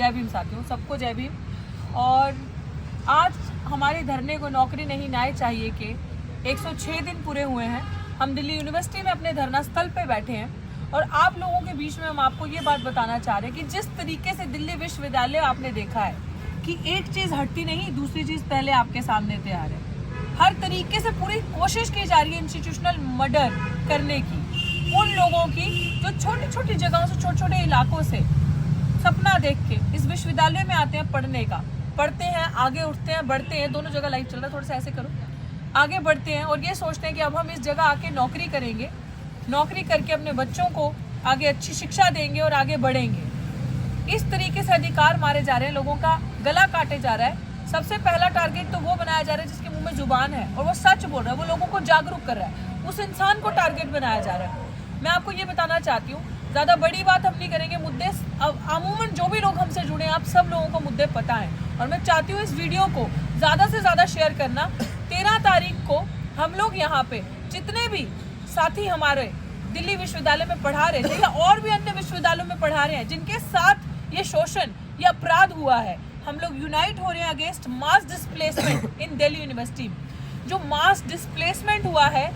जय भीम साथियों, सबको जय भीम। और आज हमारे धरने को नौकरी नहीं न्याय चाहिए के 106 दिन पूरे हुए हैं। हम दिल्ली यूनिवर्सिटी में अपने धरना स्थल पे बैठे हैं और आप लोगों के बीच में हम आपको ये बात बताना चाह रहे हैं कि जिस तरीके से दिल्ली विश्वविद्यालय आपने देखा है कि एक चीज़ हटती नहीं, दूसरी चीज़ पहले आपके सामने तैयार है। हर तरीके से पूरी कोशिश की जा रही है इंस्टीट्यूशनल मर्डर करने की, उन लोगों की जो छोटी छोटी जगहों से, छोटे छोटे इलाकों से सपना देख के इस विश्वविद्यालय में आते हैं पढ़ने का, पढ़ते हैं, आगे उठते हैं, बढ़ते हैं। दोनों जगह लाइव चल रहा है, थोड़ा सा ऐसे करो, आगे बढ़ते हैं और ये सोचते हैं कि अब हम इस जगह आके नौकरी करेंगे, नौकरी करके अपने बच्चों को आगे अच्छी शिक्षा देंगे और आगे बढ़ेंगे। इस तरीके से अधिकार मारे जा रहे हैं, लोगों का गला काटे जा रहा है। सबसे पहला टारगेट तो वो बनाया जा रहा है जिसके मुंह में जुबान है और वो सच बोल रहा है, वो लोगों को जागरूक कर रहा है, उस इंसान को टारगेट बनाया जा रहा है। मैं आपको ये बताना चाहती हूँ, ज़्यादा बड़ी बात हम नहीं करेंगे, मुद्दे अमूमन जो भी लोग हमसे जुड़े हैं, आप सब लोगों को मुद्दे पता हैं और मैं चाहती हूँ इस वीडियो को ज़्यादा से ज़्यादा शेयर करना। 13 तारीख को हम लोग यहाँ पे जितने भी साथी हमारे दिल्ली विश्वविद्यालय में पढ़ा रहे थे या और भी अन्य विश्वविद्यालयों में पढ़ा रहे हैं जिनके साथ ये शोषण या अपराध हुआ है, हम लोग यूनाइट हो रहे हैं against mass displacement in Delhi university. जो मास डिस्प्लेसमेंट हुआ है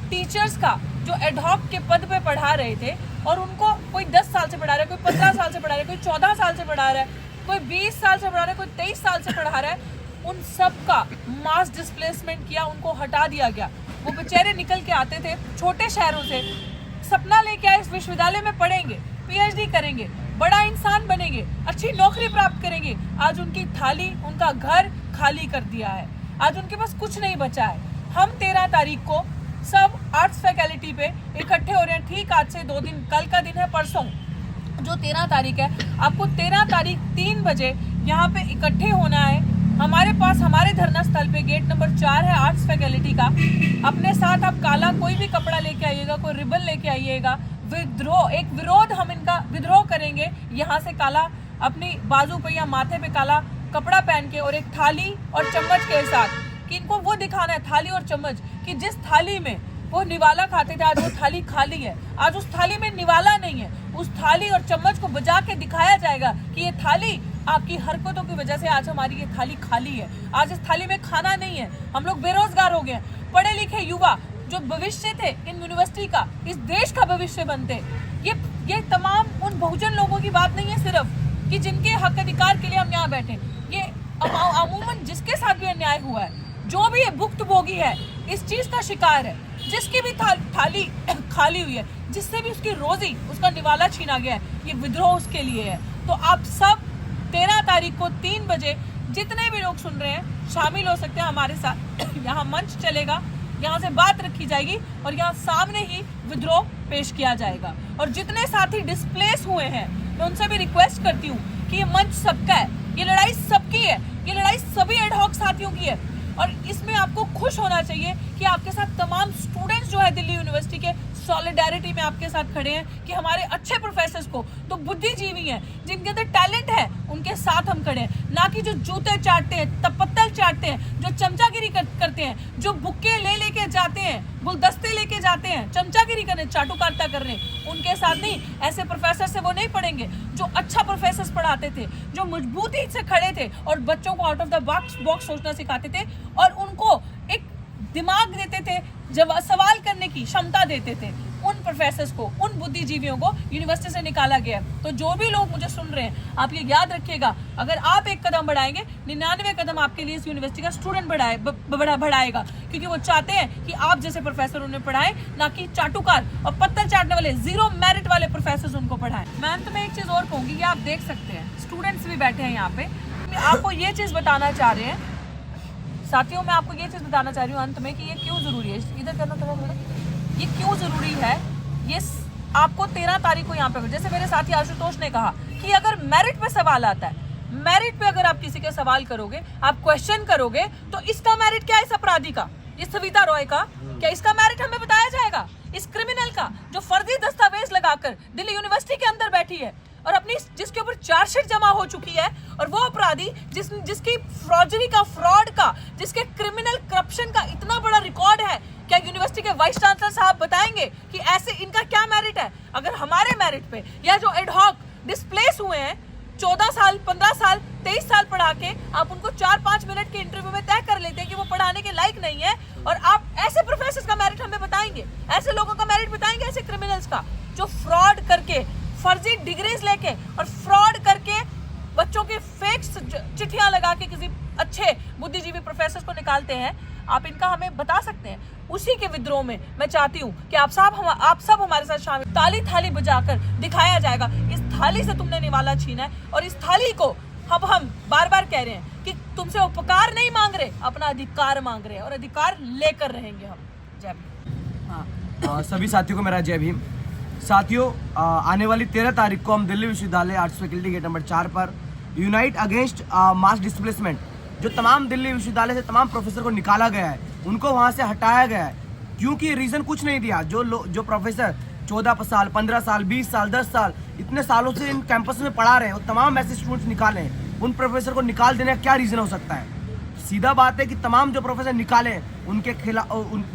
टीचर्स का, जो एडहॉक के पद पे पढ़ा रहे थे और उनको कोई 10 साल से पढ़ा रहा है, कोई 15 साल से पढ़ा रहा है, कोई 14 साल से पढ़ा रहा है, कोई 20 साल से पढ़ा रहा है, कोई 23 साल से पढ़ा रहा है, उन सब का मास डिस्प्लेसमेंट किया, उनको हटा दिया गया। वो बेचारे निकल के आते थे छोटे शहरों से, सपना लेके आए इस विश्वविद्यालय में पढ़ेंगे, पीएचडी करेंगे, बड़ा इंसान बनेंगे, अच्छी नौकरी प्राप्त करेंगे। आज उनकी थाली, उनका घर खाली कर दिया है, आज उनके पास कुछ नहीं बचा है। हम 13 तारीख को सब आर्ट्स फैकल्टी पे इकट्ठे हो रहे हैं। ठीक आज से 2 दिन, कल का दिन है, परसों जो 13 तारीख है, आपको 13 तारीख 3 बजे यहाँ पे इकट्ठे होना है। हमारे पास हमारे धरना स्थल पे गेट नंबर 4 है आर्ट्स फैकल्टी का। अपने साथ आप काला कोई भी कपड़ा लेके आइएगा, कोई रिबन लेके आइएगा। विद्रोह, एक विरोध, हम इनका विद्रोह करेंगे। यहाँ से काला अपनी बाजू पे या माथे पे काला कपड़ा पहन के और एक थाली और चम्मच के साथ, कि इनको वो दिखाना है, थाली और चम्मच, कि जिस थाली में वो निवाला खाते थे आज वो थाली खाली है, आज उस थाली में निवाला नहीं है। उस थाली और चम्मच को बजा के दिखाया जाएगा कि ये थाली आपकी हरकतों की वजह से आज हमारी ये थाली खाली है, आज इस थाली में खाना नहीं है। हम लोग बेरोजगार हो गए हैं। पढ़े लिखे युवा जो भविष्य थे इन यूनिवर्सिटी का, इस देश का भविष्य बनते, ये तमाम उन बहुजन लोगों की बात नहीं है सिर्फ कि जिनके हक अधिकार के लिए हम यहाँ बैठे। ये अमूमन जिसके साथ भी अन्याय हुआ है, जो भी भुक्तभोगी है, इस चीज का शिकार है, जिसकी भी थाली खाली हुई है, जिससे भी उसकी रोजी, उसका निवाला छीना गया है, ये विद्रोह उसके लिए है। तो आप सब 13 तारीख को 3 बजे जितने भी लोग सुन रहे हैं शामिल हो सकते हैं हमारे साथ। यहाँ मंच चलेगा, यहाँ से बात रखी जाएगी और यहाँ सामने ही विद्रोह पेश किया जाएगा। और जितने साथी डिस्प्लेस हुए हैं, मैं उनसे भी रिक्वेस्ट करती हूँ कि ये मंच सबका है, ये लड़ाई सबकी है, ये लड़ाई सभी एडहॉक साथियों की है। और इसमें आपको खुश होना चाहिए कि आपके साथ तमाम स्टूडेंट्स जो है दिल्ली यूनिवर्सिटी के सॉलिडारिटी में आपके साथ खड़े हैं, कि हमारे अच्छे प्रोफेसर्स को, तो बुद्धिजीवी हैं, जिनके अंदर टैलेंट है, उनके साथ हम खड़े हैं। ना कि जो जूते चाटते हैं, तपत्तल चाटते हैं, जो चमचागिरी करते हैं, जो बुक्के लेके जाते हैं, गुलदस्ते लेके जाते हैं, चमचागिरी करने, चाटुकारिता कर रहे हैं, उनके साथ नहीं। ऐसे प्रोफेसर से वो नहीं पढ़ेंगे जो अच्छा प्रोफेसर पढ़ाते थे, जो मजबूती से खड़े थे और बच्चों को आउट ऑफ द बॉक्स सोचना सिखाते थे और उनको एक दिमाग देते थे, जब सवाल करने की क्षमता देते थे। उन प्रोफेसर्स को, उन बुद्धिजीवियों को यूनिवर्सिटी से निकाला गया। तो जो भी लोग मुझे सुन रहे हैं, आप ये याद रखिएगा, अगर आप एक कदम बढ़ाएंगे, 99 कदम आपके लिए इस यूनिवर्सिटी का स्टूडेंट बढ़ाएगा, क्योंकि वो चाहते हैं कि आप जैसे प्रोफेसर उन्हें पढ़ाएं, ना कि चाटुकार और पत्थर चाटने वाले, जीरो मेरिट वाले प्रोफेसर उनको पढ़ाएं। मैं अंत में एक चीज और कहूंगी कि आप देख सकते हैं स्टूडेंट्स भी बैठे हैं यहाँ पे। आपको ये चीज बताना चाह रहे हैं साथियों, मैं आपको ये चीज़ बताना चाह रही हूँ अंत में कि ये क्यों ज़रूरी है, इधर करना थोड़ा, ये क्यों ज़रूरी है। ये आपको 13 तारीख को यहाँ पे, जैसे मेरे साथी आशुतोष ने कहा कि अगर मेरिट पे सवाल आता है, मेरिट पे अगर आप किसी के सवाल करोगे, आप क्वेश्चन करोगे, तो इसका मेरिट क्या है, इस अपराधी का, इस सविता रॉय का, क्या इसका मेरिट हमें बताया जाएगा? इस क्रिमिनल का जो फर्जी दस्तावेज लगाकर दिल्ली यूनिवर्सिटी के अंदर बैठी है और अपनी, जिसके ऊपर चार्जशीट जमा हो चुकी है, और वो अपराधी जिसकी फ्रॉडरी का, फ्रॉड का, जिसके क्रिमिनल करप्शन का इतना बड़ा रिकॉर्ड है, क्या यूनिवर्सिटी के वाइस चांसलर साहब बताएंगे कि ऐसे इनका क्या मेरिट है? अगर हमारे मेरिट पे या जो एडहॉक डिस्प्लेस हुए हैं 14 साल, 15 साल, 23 साल पढ़ा के आप उनको 4-5 मिनट के इंटरव्यू में तय कर लेते हैं कि वो पढ़ाने के लायक नहीं है, और आप ऐसे प्रोफेसर का मेरिट हमें बताएंगे, ऐसे लोगों का मेरिट बताएंगे, ऐसे क्रिमिनल्स का जो फ्रॉड करके, फर्जी डिग्रीज लेके और फ्रॉड करके बच्चों के फेक चिट्ठियां लगा के किसी अच्छे बुद्धिजीवी प्रोफेसर को निकालते हैं। आप इनका हमें बता सकते हैं। उसी के विद्रोह में मैं चाहती हूँ कि आप सब हमारे साथ शामिल, ताली थाली बजाकर दिखाया जाएगा इस थाली से तुमने निवाला छीना है, और इस थाली को अब हम बार बार कह रहे हैं कि तुमसे उपकार नहीं मांग रहे, अपना अधिकार मांग रहे हैं, और अधिकार लेकर रहेंगे हम। जय भीम। सभी साथियों को मेरा जय भीम। साथियों, आने वाली 13 तारीख को हम दिल्ली विश्वविद्यालय आर्ट्स फैकल्टी गेट नंबर 4 पर यूनाइट अगेंस्ट मास डिस्प्लेसमेंट, जो तमाम दिल्ली विश्वविद्यालय से तमाम प्रोफेसर को निकाला गया है, उनको वहाँ से हटाया गया है, क्योंकि रीज़न कुछ नहीं दिया। जो प्रोफेसर 14 साल, 15 साल, 20 साल, 10 साल इतने सालों से इन कैंपस में पढ़ा रहे हैं, और तमाम ऐसे स्टूडेंट्स निकाले हैं, उन प्रोफेसर को निकाल देने का क्या रीज़न हो सकता है? सीधा बात है कि तमाम जो प्रोफेसर निकाले उनके खिलाफ,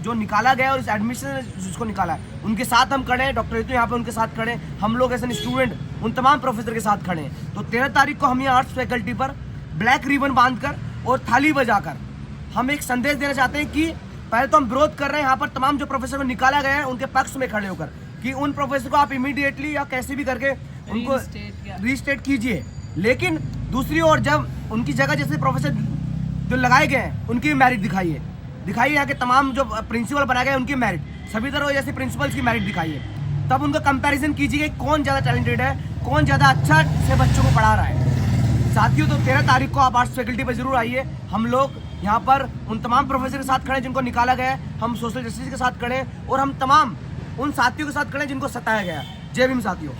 जो निकाला गया और इस एडमिशन जिसको निकाला है उनके साथ हम खड़े हैं। डॉक्टर रितु यहाँ पे उनके साथ खड़े हैं, हम लोग ऐसे स्टूडेंट उन तमाम प्रोफेसर के साथ खड़े हैं। तो 13 तारीख को हम यहाँ आर्ट्स फैकल्टी पर ब्लैक रिबन बांधकर और थाली बजाकर हम एक संदेश देना चाहते हैं कि पहले तो हम विरोध कर रहे हैं यहाँ पर तमाम जो प्रोफेसर को निकाला गया है उनके पक्ष में खड़े होकर, कि उन प्रोफेसर को आप इमीडिएटली या कैसे भी करके उनको रीस्टेट कीजिए। लेकिन दूसरी ओर जब उनकी जगह जैसे प्रोफेसर जो लगाए गए हैं उनकी मेरिट दिखाइए यहाँ के तमाम जो प्रिंसिपल बनाए गए उनकी मेरिट, सभी तरह जैसे प्रिंसिपल्स की मेरिट दिखाइए, तब उनका कंपैरिजन कीजिए कौन ज़्यादा टैलेंटेड है, कौन ज़्यादा अच्छा से बच्चों को पढ़ा रहा है। साथियों, तो 13 तारीख को आप आर्ट्स फैकल्टी पर जरूर आइए। हम लोग यहाँ पर उन तमाम प्रोफेसर के साथ खड़े हैं जिनको निकाला गया है, हम सोशल जस्टिस के साथ खड़े हैं, और हम तमाम उन साथियों के साथ खड़े हैं जिनको सताया गया है। जय भीम साथियों।